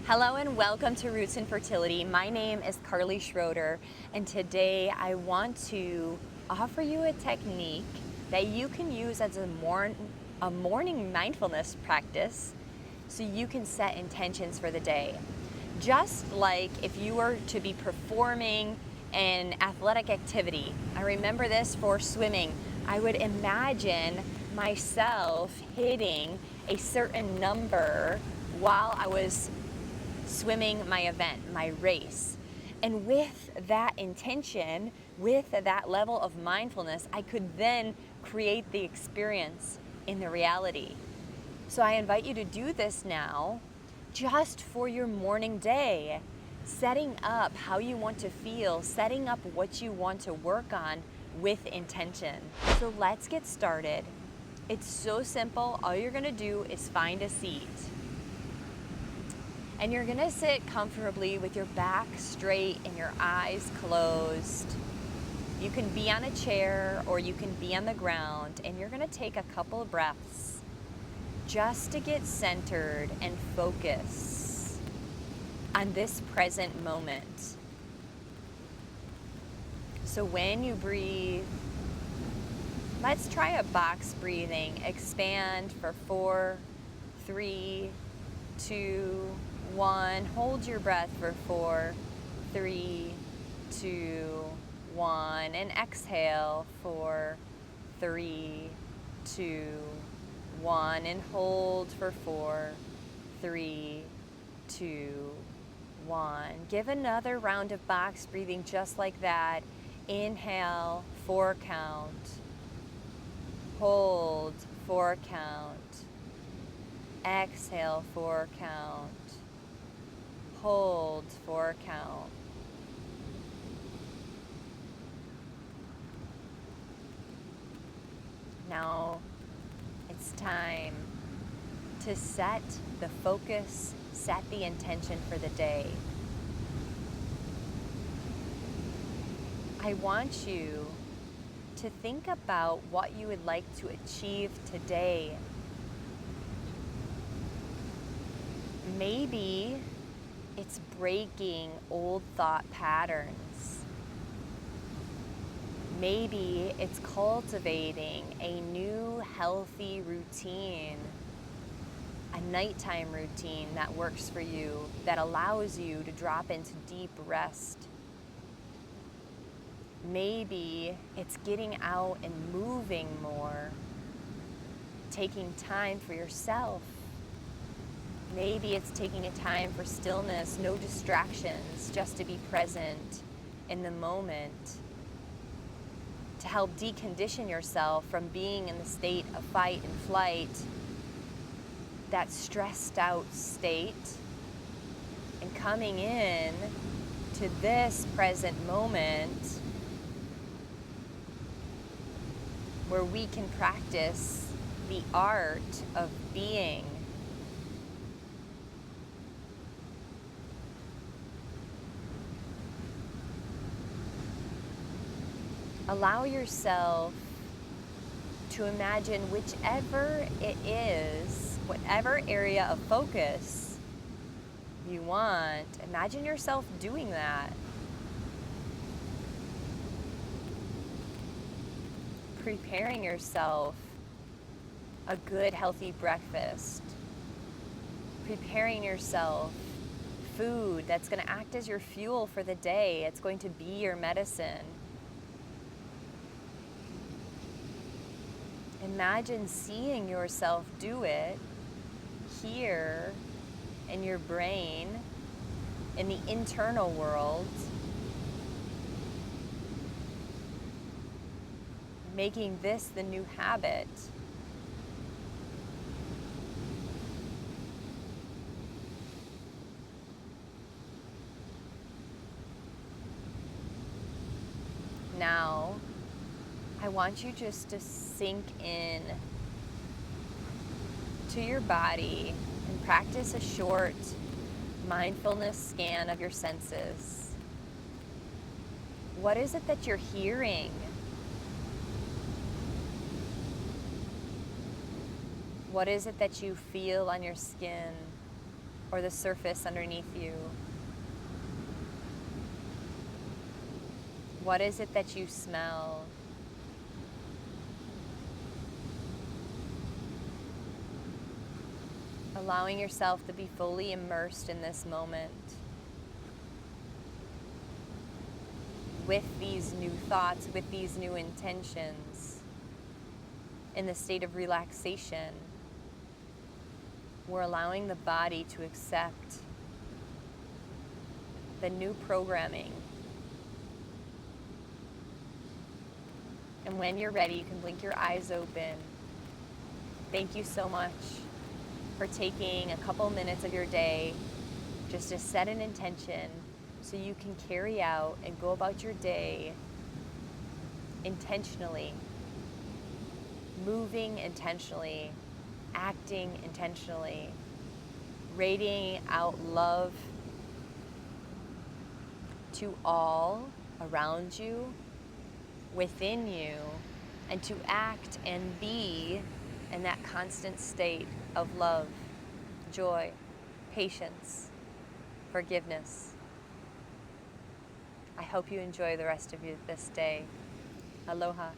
Hello and welcome to Roots in Fertility. My name is Carley Schroeder, and today I want to offer you a technique that you can use as a morning mindfulness practice so you can set intentions for the day. Just like if you were to be performing an athletic activity, I remember this for swimming. I would imagine myself hitting a certain number while I was swimming my event, my race. And with that intention, with that level of mindfulness, I could then create the experience in the reality. So I invite you to do this now just for your morning day, setting up how you want to feel, setting up what you want to work on with intention. So let's get started. It's so simple. All you're gonna do is find a seat. And you're gonna sit comfortably with your back straight and your eyes closed. You can be on a chair or you can be on the ground, and you're gonna take a couple of breaths just to get centered and focus on this present moment. So when you breathe, let's try a box breathing. Expand for 4, 3, 2, 1. Hold your breath for 4, 3, 2, 1. And exhale for 3, 2, 1. And hold for 4, 3, 2, 1. Give another round of box breathing just like that. Inhale, 4 count. Hold, 4 count. Exhale, 4 count. Hold, 4 count. Now it's time to set the focus, set the intention for the day. I want you to think about what you would like to achieve today. Maybe it's breaking old thought patterns. Maybe it's cultivating a new healthy routine, a nighttime routine that works for you, that allows you to drop into deep rest. Maybe it's getting out and moving more, taking time for yourself. Maybe it's taking a time for stillness, no distractions, just to be present in the moment, to help decondition yourself from being in the state of fight and flight, that stressed out state, and coming in to this present moment where we can practice the art of being. Allow yourself to imagine whichever it is, whatever area of focus you want, imagine yourself doing that. Preparing yourself a good, healthy breakfast. Preparing yourself food that's going to act as your fuel for the day. It's going to be your medicine. Imagine seeing yourself do it here in your brain, in the internal world, making this the new habit. Now, I want you just to sink in to your body and practice a short mindfulness scan of your senses. What is it that you're hearing? What is it that you feel on your skin? or the surface underneath you? What is it that you smell? Allowing yourself to be fully immersed in this moment with these new thoughts, with these new intentions, in the state of relaxation. We're allowing the body to accept the new programming. And when you're ready, you can blink your eyes open. Thank you so much for taking a couple minutes of your day just to set an intention so you can carry out and go about your day intentionally, moving intentionally, acting intentionally, radiating out love to all around you, within you, and to act and be in that constant state of love, joy, patience, forgiveness. I hope you enjoy the rest of this day. Aloha.